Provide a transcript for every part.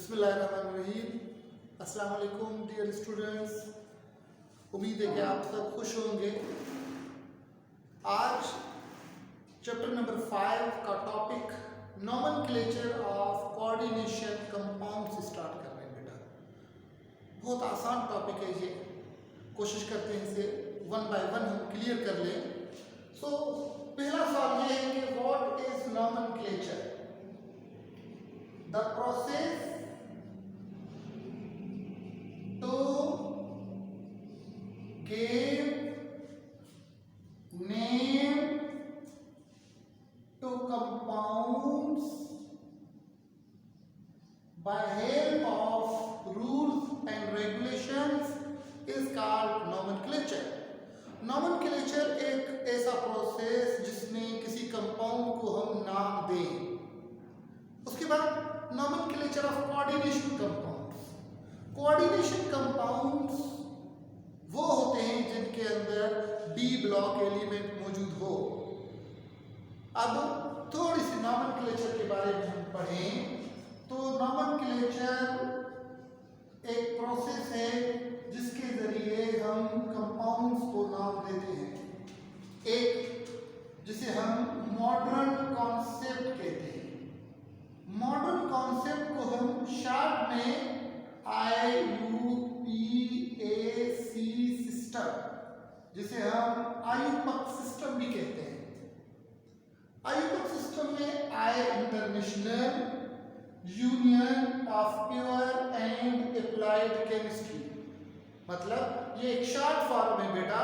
बिस्मिल्लाहिर्रहमानिर्रहीम। अस्सलाम वालेकुम डियर स्टूडेंट्स, उम्मीद है कि आप सब खुश होंगे। आज चैप्टर नंबर 5 का topic nomenclature of coordination compounds start कर रहे हैं बेटा। बहुत आसान टॉपिक है ये, कोशिश करते हैं इसे वन बाय वन हम क्लियर कर लें। सो पहला सवाल ये है कि what is nomenclature? The process to give name to compounds by help of rules and regulations is called nomenclature. nomenclature एक ऐसा प्रोसेस जिसमें किसी कंपाउंड को हम नाम दें। उसके बाद nomenclature of coordination compounds। Coordination compounds वो होते हैं जिनके अंदर डी ब्लॉक एलिमेंट मौजूद हो। अब थोड़ी सी नॉमेनक्लेचर के बारे में हम पढ़ें तो नॉमेनक्लेचर एक प्रोसेस है जिसके जरिए हम कंपाउंड्स को नाम देते हैं। एक जिसे हम मॉडर्न कॉन्सेप्ट कहते हैं। मॉडर्न कॉन्सेप्ट को हम शॉर्ट में IUPAC सिस्टम, जिसे हम आयुपक सिस्टम भी कहते हैं। आयुपक सिस्टम में I international union of pure and applied chemistry, मतलब ये एक शॉर्ट फॉर्म है बेटा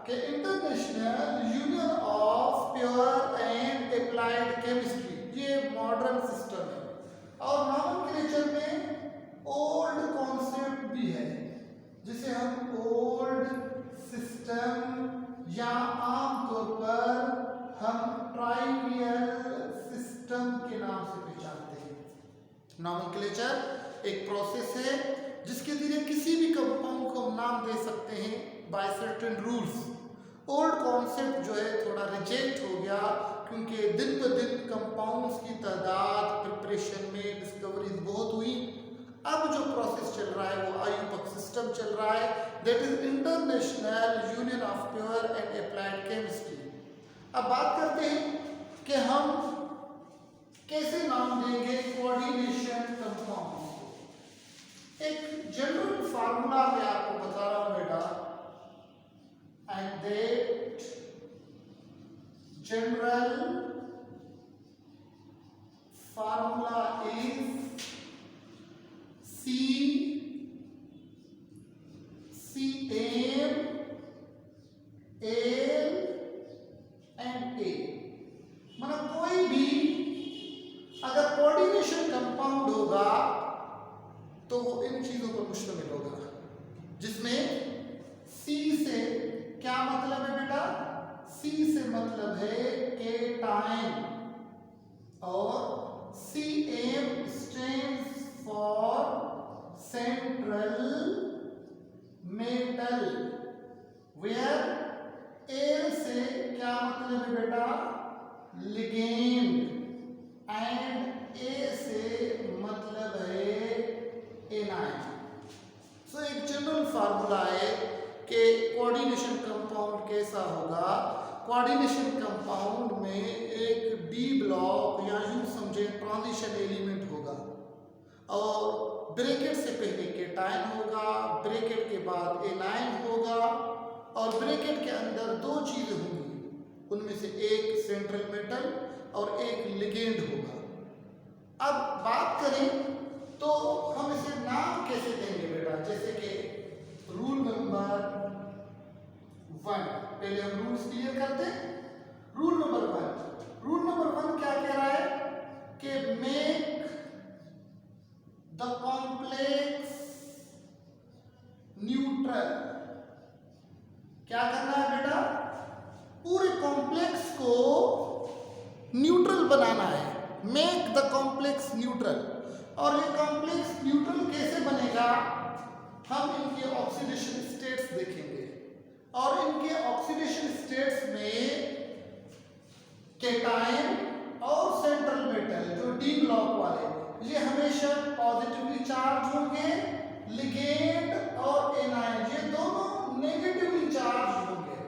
कि international union of pure and applied chemistry, ये मॉडर्न सिस्टम है। और नॉमेनक्लेचर में ओल्ड कॉन्सेप्ट भी है जिसे हम ओल्ड सिस्टम या आमतौर पर हम ट्राइवियल सिस्टम के नाम से पहचानते हैं। नॉमेनक्लेचर एक प्रोसेस है जिसके जरिए किसी भी कंपाउंड को हम नाम दे सकते हैं by certain rules. Old concept जो है थोड़ा रिजेक्ट हो गया क्योंकि दिन ब दिन कंपाउंड्स की तादाद प्रिपरेशन में डिस्कवरीज बहुत हुई। अब जो प्रोसेस चल रहा है वो आयुपक सिस्टम चल रहा है, that is international union of pure and applied chemistry. अब बात करते हैं कि हम कैसे नाम देंगे कोऑर्डिनेशन कंपाउंड को। एक जनरल फार्मूला मैं आपको बता रहा हूं बेटा, and that general formula is CM, L and A। मतलब कोई भी अगर कोऑर्डिनेशन कंपाउंड होगा तो वो इन चीजों पर मुश्तमिल होगा, जिसमें C से क्या मतलब है बेटा? C से मतलब है केटाइन और CM stands for central metal, where L से क्या मतलब है बेटा? लिगेंड, एंड ए से मतलब है एनाइन। सो एक जनरल फार्मूला है कि कोऑर्डिनेशन कंपाउंड कैसा होगा। कोऑर्डिनेशन कंपाउंड में एक डी ब्लॉक या यूं समझे ट्रांजिशन एलिमेंट होगा और ब्रैकेट से पहले केटाइन होगा, ब्रैकेट के बाद एनाइन होगा और ब्रैकेट के अंदर दो चीजें होंगी, उनमें से एक सेंट्रल मेटल और एक लिगेंड होगा। अब बात करें तो हम इसे नाम कैसे देंगे बेटा? जैसे कि रूल नंबर 1, पहले हम रूल्स क्लियर करते हैं। रूल नंबर 1 क्या कह रहा है कि मेक द कॉम्प्लेक्स न्यूट्रल। क्या करना है बेटा? पूरे कॉम्प्लेक्स को न्यूट्रल बनाना है। Make the complex neutral. और ये कॉम्प्लेक्स न्यूट्रल कैसे बनेगा? हम इनके ऑक्सीडेशन स्टेट्स देखेंगे और इनके ऑक्सीडेशन स्टेट्स में केटाइन और सेंट्रल मेटल जो डी ब्लॉक वाले ये हमेशा पॉजिटिवली चार्ज होंगे, लिगेंड और एनायन ये दोनों नेगेटिवली चार्ज होंगे।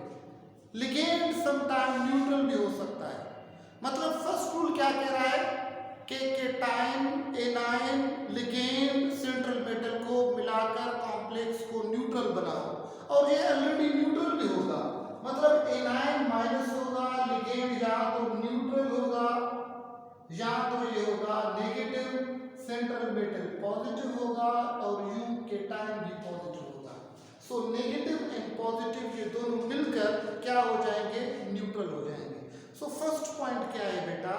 लिगेंड समटाइम न्यूट्रल भी हो सकता है। मतलब फर्स्ट रूल क्या कह रहा है कि cation, anion, ligand, central metal को मिलाकर कॉम्प्लेक्स को न्यूट्रल बनाओ, और ये ऑलरेडी न्यूट्रल भी होगा। मतलब एनायन माइनस होगा, लिगेंड या तो न्यूट्रल होगा या तो ये होगा नेगेटिव, सेंट्रल मेटल पॉजिटिव होगा और यू केटाइन भी पॉजिटिव होगा। सो नेगेटिव एंड पॉजिटिव ये दोनों मिलकर क्या हो जाएंगे, न्यूट्रल हो जाएंगे। सो फर्स्ट पॉइंट क्या है बेटा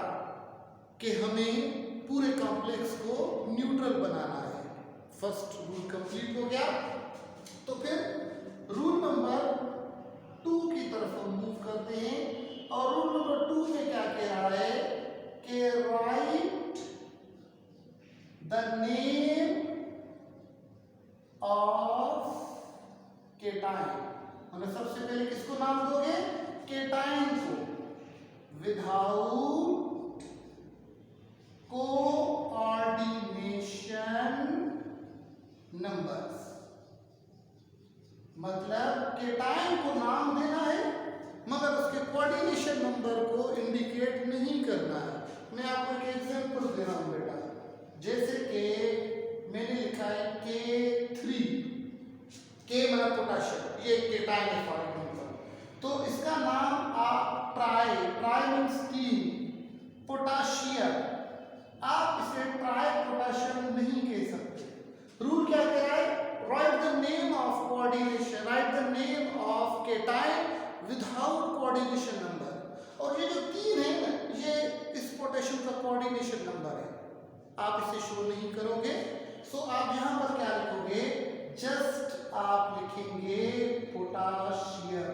कि हमें पूरे कॉम्प्लेक्स को न्यूट्रल बनाना है। फर्स्ट रूल कंप्लीट हो गया। तो फिर रूल नंबर 2 की तरफ हम मूव करते हैं, और रूल नंबर 2 में क्या कह रहा है कि right the name of cation. हमें सबसे पहले किसको नाम दोगे, केटाइन को, विदाउट कोऑर्डिनेशन नंबर्स। मतलब केटाइन को नाम देना है मगर उसके कोऑर्डिनेशन नंबर को इंडिकेट नहीं करना है। मैं आपको एक एग्जांपल दे रहा हूं बेटा, जैसे कि मैंने लिखा है K3, K मतलब पोटेशियम, ये केटाइन है फॉर एग्जांपल। तो इसका नाम आप ट्राई मीन्स 3, पोटेशियम, आप इसे ट्राई पोटेशियम नहीं कह सकते। रूल क्या कह रहा है, right the name of coordination, right the name of cation without coordination number. और ये जो 3 है ना, ये इस पोटेशियम का कोऑर्डिनेशन नंबर है, आप इसे शो नहीं करोगे। सो आप यहां पर क्या लिखोगे, जस्ट आप लिखेंगे पोटेशियम,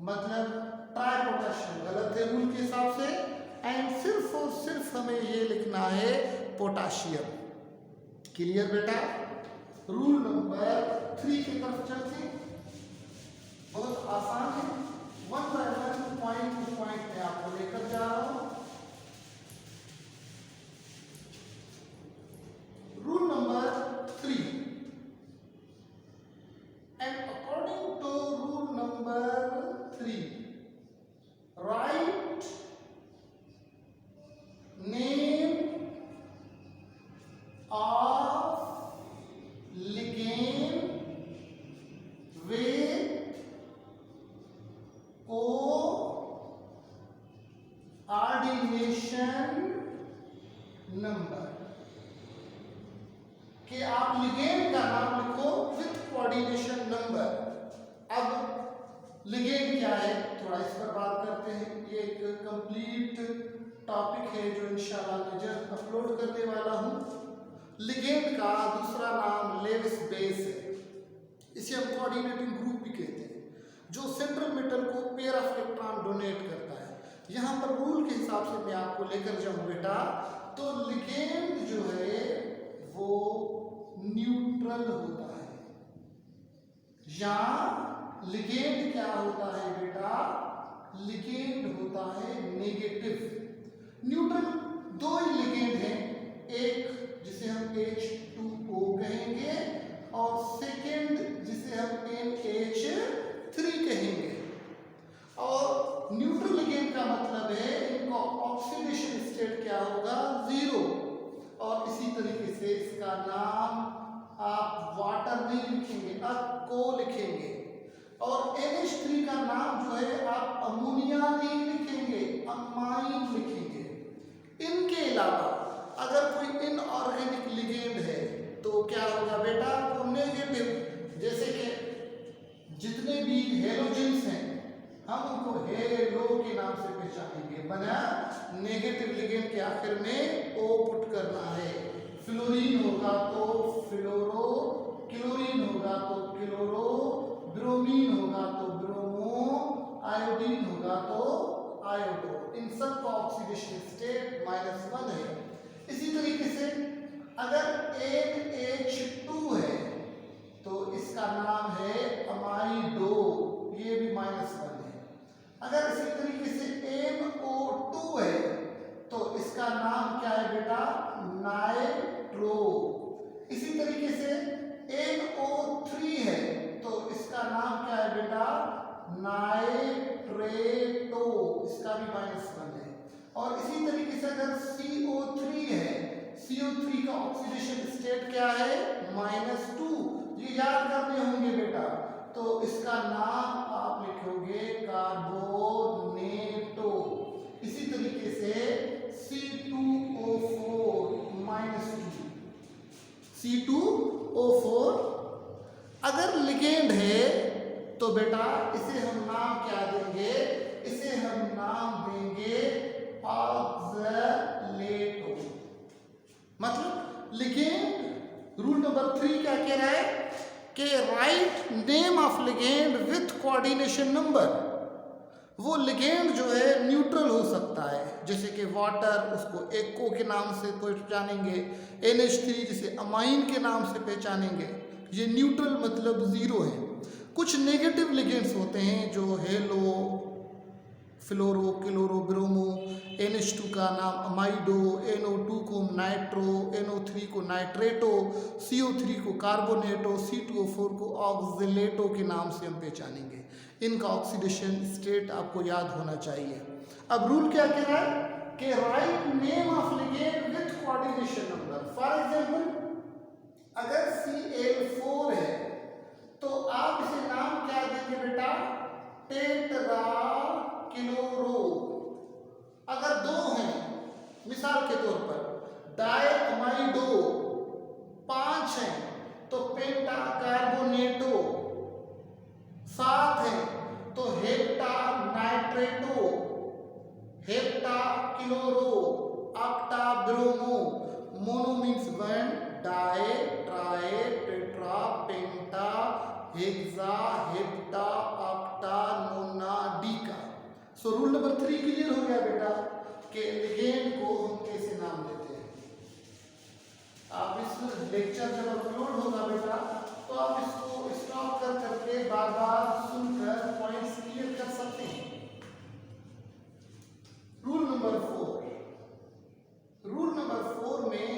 मतलब ट्राई पोटेशियम गलत है रूल के हिसाब से, एंड सिर्फ और सिर्फ हमें ये लिखना है पोटेशियम। क्लियर बेटा। रूल नंबर 3 की तरफ चलते, बहुत आसान है, 1 बाय 1 पॉइंट टू पॉइंट में आपको लेकर जा रहा हूं। Rule number 3, and according to rule number 3, right name of ligand with coordination number, कि आप लिगेंड का नाम लिखो विथ कोऑर्डिनेशन नंबर। अब लिगेंड क्या है थोड़ा इस पर बात करते हैं। ये एक कंप्लीट टॉपिक है जो इंशाल्लाह मैं जल्द अपलोड करने वाला हूँ। लिगेंड का दूसरा नाम लेविस बेस है, इसे हम कोऑर्डिनेटिंग ग्रुप भी कहते हैं, जो सेंट्रल मेटल को पेयर ऑफ इलेक्ट्रॉन डोनेट करता है। यहाँ पर रूल के हिसाब से मैं आपको लेकर जाऊँ बेटा, तो लिगेंड जो है वो न्यूट्रल होता है, या लिगेंड क्या होता है बेटा, लिगेंड होता है नेगेटिव। न्यूट्रल 2 ही लिगेंड हैं, एक जिसे हम H2O कहेंगे और सेकेंड जिसे हम NH3 कहेंगे। और न्यूट्रल लिगेंड का मतलब है इनका ऑक्सीडेशन स्टेट क्या होगा, 0। और इसी तरीके से इसका नाम आप वाटर नहीं लिखेंगे, आप को लिखेंगे। और NH3 का नाम जो है आप अमोनिया नहीं लिखेंगे, अमाइन लिखेंगे। इनके अलावा अगर कोई इनऑर्गेनिक लिगेंड है तो क्या होगा बेटा, वो नेगेटिव। जैसे कि जितने भी हेलोजेंस हैं हम उनको हेलो के नाम से पहचानेंगे, बना नेगेटिव लिगेंड के आखिर में ओ पुट करना है। फ्लोरीन होगा तो फ्लोरो, क्लोरीन होगा तो क्लोरो, ब्रोमीन होगा तो ब्रोमो, आयोडीन होगा तो आयोडो। इन सब का ऑक्सीडेशन स्टेट -1 है। इसी तरीके से अगर NH2 है तो इसका नाम है अमाइडो, ये भी -1 है। अगर इसी तरीके से NO2 है तो इसका नाम क्या है बेटा, नाइट्रो, इसी तरीके से NO3 है तो इसका नाम क्या है बेटा, नाइट्रेटो, इसका भी -1 है। और इसी तरीके से अगर CO3 है, CO3 का ऑक्सीडेशन स्टेट क्या है, -2, ये याद करने होंगे बेटा। तो इसका नाम आप लिखोगे कार्बोनेटो। इसी तरीके से C2O4 -2, C2O4 अगर लिगेंड है तो बेटा इसे हम नाम क्या देंगे, इसे हम नाम देंगे ऑक्सलेटो। मतलब लिगेंड, रूल नंबर 3 क्या कह रहा है कि right name of ligand with coordination number. वो लिगेंड जो है न्यूट्रल हो सकता है, जैसे कि वाटर, उसको एको के नाम से पहचानेंगे, NH3 जिसे अमाइन के नाम से पहचानेंगे, ये न्यूट्रल मतलब जीरो है। कुछ नेगेटिव लिगेंड्स होते हैं जो हेलो, फ्लोरो, क्लोरो, ब्रोमो, NH2 का नाम अमाइडो, NO2 को नाइट्रो, NO3 को नाइट्रेटो, CO3 को कार्बोनेटो, C2O4 को ऑक्सलेटो के नाम से हम पहचानेंगे। इनका ऑक्सीडेशन स्टेट आपको याद होना चाहिए। अब रूल क्या कह रहा है कि right name of ligand with coordination number. For example अगर Cl4 है तो आप इसे नाम क्या देंगे बेटा, टेट्राक्लोरो। अगर 2 हैं, मिसाल के तौर पर डायअमाइडो, 5 हैं तो पेंटाकार्बोनेटो, 7 हैं तो heptanitrato, heptachloro, octabromo. Mono means 1, di, tri, tetra, penta, hexa, hepta, octa, nona, deca. So rule number 3 clear हो गया बेटा कि लिगेंड को हम कैसे नाम देते हैं। आप इस लेक्चर जब अपलोड होगा बेटा तो आप इसको स्टॉप कर करके बार बार सुनकर पॉइंट्स क्लियर कर सकते हैं। रूल नंबर 4 में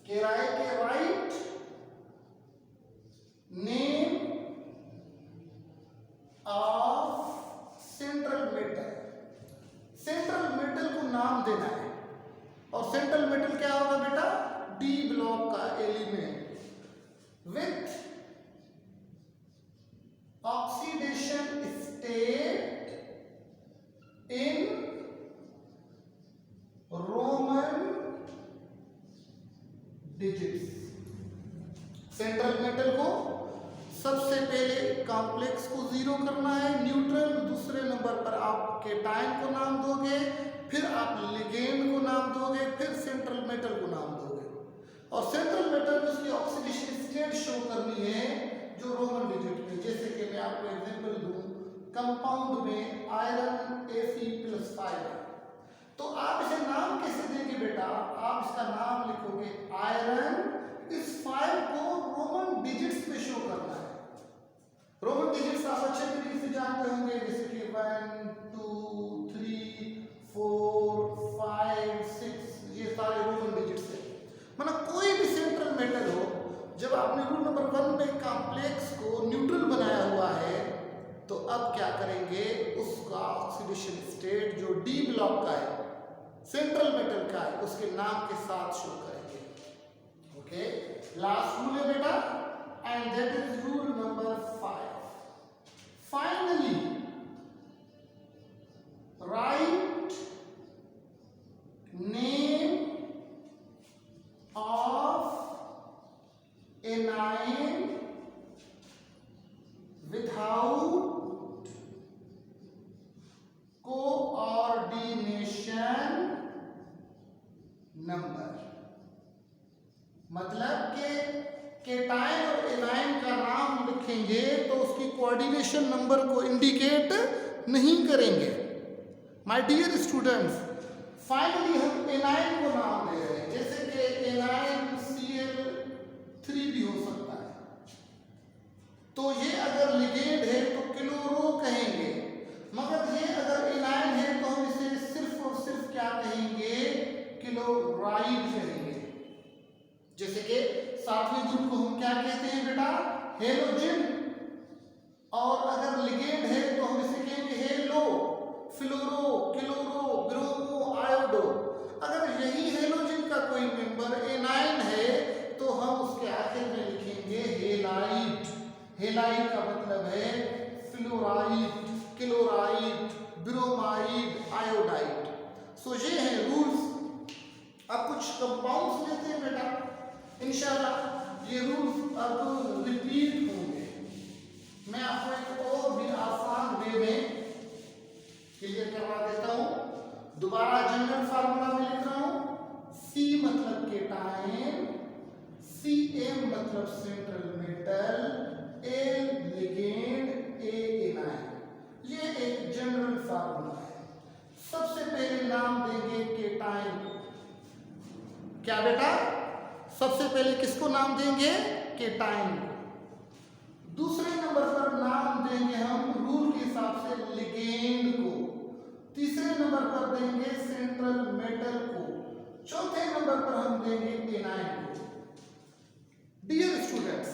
कह रहा है कि right name of central metal. Central metal को नाम देना है। और सेंट्रल मेटल क्या होगा बेटा, डी ब्लॉक का element with oxidation state in Roman digits. Central metal को सबसे पहले कॉम्प्लेक्स को 0 करना है, न्यूट्रल। दूसरे नंबर पर आप केटायन को नाम दोगे, फिर आप लिगेंड को नाम दोगे, फिर सेंट्रल मेटल को नाम दोगे। और सेंट्रल मेटल में उसकी ऑक्सीडेशन स्टेट शो करनी है जो रोमन डिजिट में। जैसे कि मैं आपको एग्जांपल दूं, कंपाउंड में आयरन Fe+5 है तो आप इसे नाम कैसे देंगे बेटा, आप इसका नाम लिखोगे आयरन। इस 5 को रोमन डिजिट्स में शो करना है। रोमन डिजिट्स आप अच्छे तरीके से जानते होंगे, जैसे कि 1, 2, 3, 4, 5, 6, ये सारे रोमन डिजिट्स हैं। मतलब कोई भी सेंट्रल मेटल हो, जब आपने रूल नंबर 1 में कॉम्प्लेक्स को न्यूट्रल बनाया हुआ है तो अब क्या करेंगे, उसका ऑक्सीडेशन स्टेट जो डी ब्लॉक का है, सेंट्रल मेटल का है, उसके नाम के साथ शो करेंगे। ओके, लास्ट रूल है बेटा, and that is rule number 5। Finally right name of anion without coordination number. मतलब के केटायन और एनायन का नाम लिखेंगे तो उसकी कोऑर्डिनेशन नंबर को इंडिकेट नहीं करेंगे। माय डियर स्टूडेंट्स, फाइनली हम एनायन को नाम दे रहे हैं, जैसे कि एनायन Cl3 भी हो सकता है। तो ये अगर लिगेंड है तो क्लोरो कहेंगे, मगर ये अगर एनायन है तो हम इसे सिर्फ और सिर्फ क्या कहेंगे, क्लोराइड कहेंगे। जैसे जैसे कि सातवें ग्रुप को हम क्या कहते हैं बेटा, हेलोजन। और अगर लिगेंड है तो हम इसे कहेंगे हेलो, फ्लोरो, क्लोरो, ब्रोमो, आयोडो। अगर यही हेलोजन का कोई मेंबर एनाइन है तो हम उसके आखिर में लिखेंगे हेलाइड। हेलाइड का मतलब है फ्लोराइड, क्लोराइड, ब्रोमाइड, आयोडाइड। सो ये है रूल्स। अब कुछ कंपाउंड्स लेते हैं बेटा, इंशाल्लाह ये रूल्स अब रिपीट होंगे। मैं आपको एक और भी आसान वे में क्लियर करवा देता हूं। दोबारा जनरल फार्मूला में लिख रहा हूं, C मतलब केटाइन, Cm मतलब central metal, A ligand, A A9. ये एक जनरल फार्मूला है। सबसे पहले नाम देंगे केटाइन को। क्या बेटा, सबसे पहले किसको नाम देंगे, केटाइन को। दूसरे नंबर पर नाम देंगे हम रूल के हिसाब से लिगेंड को। तीसरे नंबर पर देंगे सेंट्रल मेटल को। चौथे नंबर पर हम देंगे एनाइन को। डियर स्टूडेंट्स,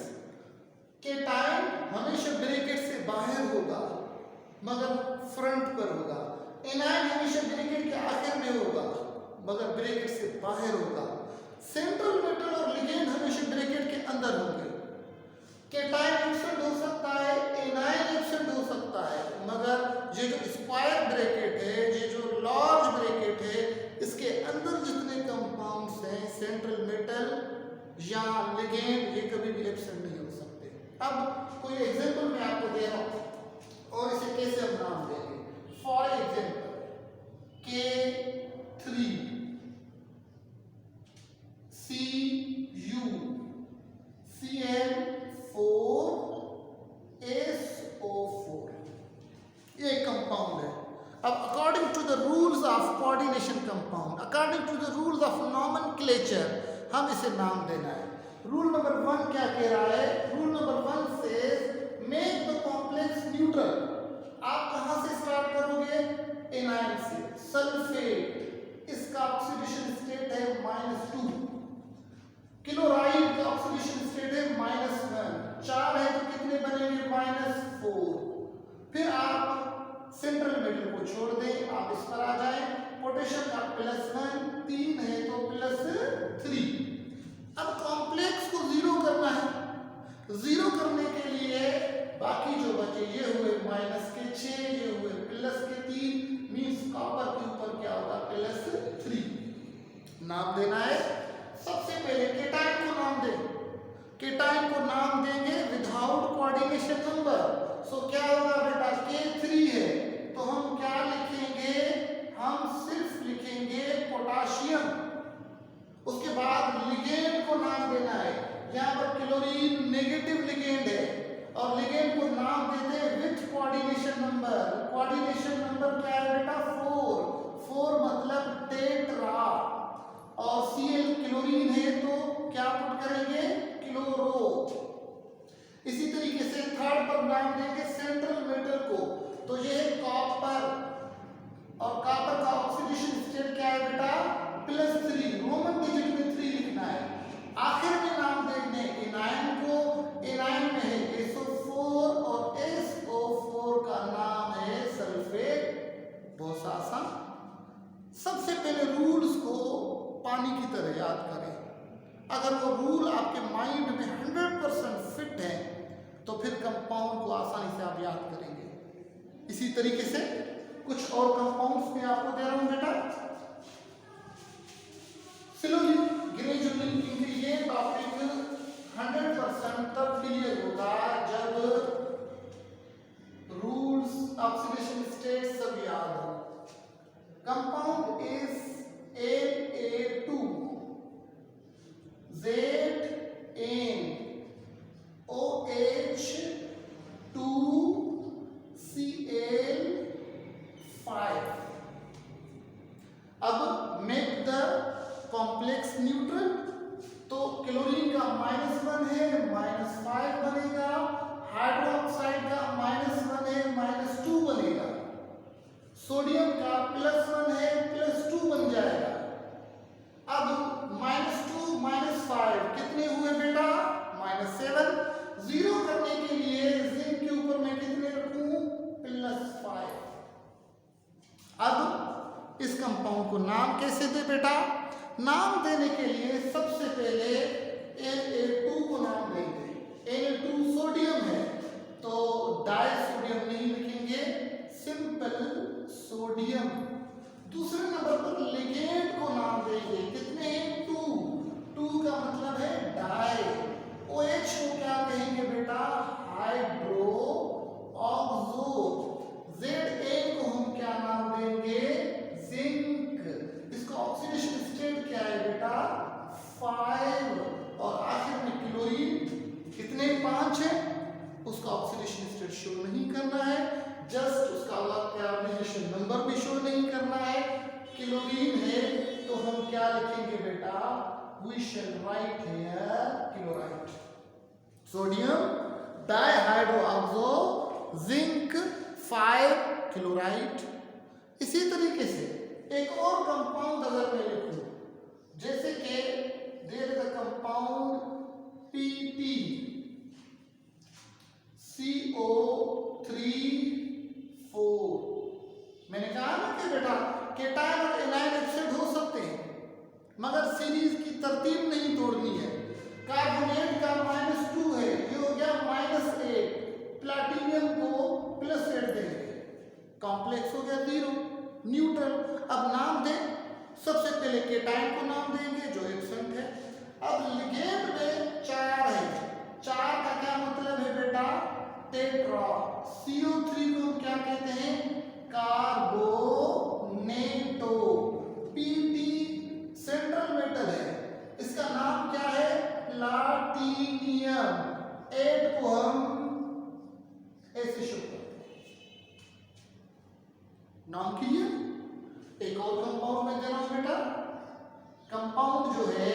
केटाइन हमेशा ब्रैकेट से बाहर होगा मगर फ्रंट पर होगा। एनाइन हमेशा ब्रैकेट के आखिर में होगा मगर ब्रैकेट से बाहर होगा। सेंट्रल मेटल और लिगेंड हमेशा ब्रैकेट के अंदर होंगे। केटाइन एब्सेंट हो सकता है, एनाइन एब्सेंट हो सकता है, मगर ये जो स्क्वायर ब्रैकेट है, ये जो लार्ज ब्रैकेट है, इसके अंदर जितने कंपाउंड्स हैं सेंट्रल मेटल या लिगेंड, ये कभी भी एब्सेंट नहीं हो सकते। अब कोई एग्जांपल मैं आपको दे रहा हूं और इसे कैसे हम नाम देंगे। For example K3 Cu Cl4 SO4 ये कंपाउंड है। अब according to the rules of coordination compound, according to the rules of nomenclature, हम इसे नाम देना है। रूल नंबर 1 क्या कह रहा है, रूल नंबर 1 से मेक द कॉम्प्लेक्स न्यूट्रल। आप कहां से स्टार्ट करोगे, एनाइन से। सल्फेट, इसका ऑक्सीडेशन स्टेट है -2। क्लोराइड का ऑक्सीडेशन स्टेट है -1। 4 है तो कितने बनेंगे, -4। फिर आप सेंट्रल मेटल को छोड़ दें, आप इस पर आ जाएं। पोटेशियम का +1, 3 है तो +3। अब कॉम्प्लेक्स को 0 करना है। 0 करने के लिए बाकी जो बचे ये हुए -6, ये हुए +3, मींस कॉपर के ऊपर क्या होगा, +3 नाम देना है। सबसे पहले केटाइन को नाम दें। केटाइन को नाम देंगे विदाउट कोऑर्डिनेशन नंबर। सो क्या होगा बेटा, K3 है तो हम क्या लिखेंगे, हम सिर्फ लिखेंगे पोटाशियम। उसके बाद लिगेंड को नाम देना है। यहाँ पर क्लोरीन नेगेटिव लिगेंड है और लिगेंड को नाम देते हैं with coordination number. Coordination number क्या है बेटा, 4 मतलब टेट्रा। और Cl क्लोरीन है तो क्या पुट करेंगे, क्लोरो। इसी तरीके से थर्ड पर नाम देंगे सेंट्रल मेटल को, तो ये है कॉपर। और कॉपर का ऑक्सीडेशन स्टेट क्या है बेटा, +3। रोमन डिजिट में 3 लिखना है। आखिर में नाम देंगे एनाइन को। एनाइन में है SO4 और SO4 का नाम है सल्फेट। बहुत आसान। सबसे पहले रूल्स को पानी की तरह याद करें। अगर वो रूल आपके माइंड में 100% फिट है तो फिर कंपाउंड को आसानी से आप याद करेंगे। इसी तरीके से कुछ और कंपाउंड्स मैं आपको दे रहा हूं बेटा। स्लोली ग्रेजुअली, क्योंकि ये टॉपिक 100% तब क्लियर होगा जब रूल्स, ऑक्सीडेशन स्टेट सब याद हो। Compound is Na2 Zn OH2 Cl5। अब मेक द कॉम्प्लेक्स न्यूट्रल, तो क्लोरीन का -1 है, -5 बनेगा। हाइड्रोक्साइड का -1 है, -2 बनेगा। सोडियम का +1 है, +2 बन जाएगा। अब -2 -5 कितने कैसे दे बेटा? नाम देने के लिए सबसे पहले Na2 को नाम देंगे। Na2 सोडियम है तो डाई सोडियम नहीं लिखेंगे, सिंपल सोडियम। दूसरे नंबर पर लिगेंड को नाम देंगे, कितने? 2 का मतलब है डाई। OH को क्या कहेंगे बेटा? Hydro oxo. Za को हम क्या नाम देंगे? जिंक। इसका ऑक्सीडेशन स्टेट क्या है बेटा? 5। और आखिर में क्लोरीन, कितने? 5 है। उसका ऑक्सीडेशन स्टेट शो नहीं करना है, जस्ट उसका ऑर्गेनाइजेशन नंबर भी शो नहीं करना है। क्लोरीन है तो हम क्या लिखेंगे बेटा? We shall write here chloride. Sodium dihydroxo, zinc 5 chloride. इसी तरीके से एक और कंपाउंड अगर मैं लिखूं, जैसे कि there is a compound PP CO3 4। मैंने कहा ना कि बेटा केटायन और एनायन एब्सेंट हो सकते हैं, मगर सीरीज की तरतीब नहीं तोड़नी है। कार्बोनेट का -2 है, ये हो गया -8। प्लैटिनियम को +8 देंगे, कॉम्प्लेक्स हो गया 0, न्यूट्रल। अब नाम दें, सबसे पहले केटायन को नाम देंगे जो एब्सेंट है। अब लिगेंड में 4 है, 4 का क्या मतलब है बेटा? टेट्रा। CO3 को हम क्या कहते हैं? कार्बोनेटो। PP सेंट्रल मेटल है, इसका नाम क्या है? प्लाटिनियम। 8 को हम ऐसे शो करते हैं। नाम क्लियर? एक और कंपाउंड में दे रहा हूं बेटा। कंपाउंड जो है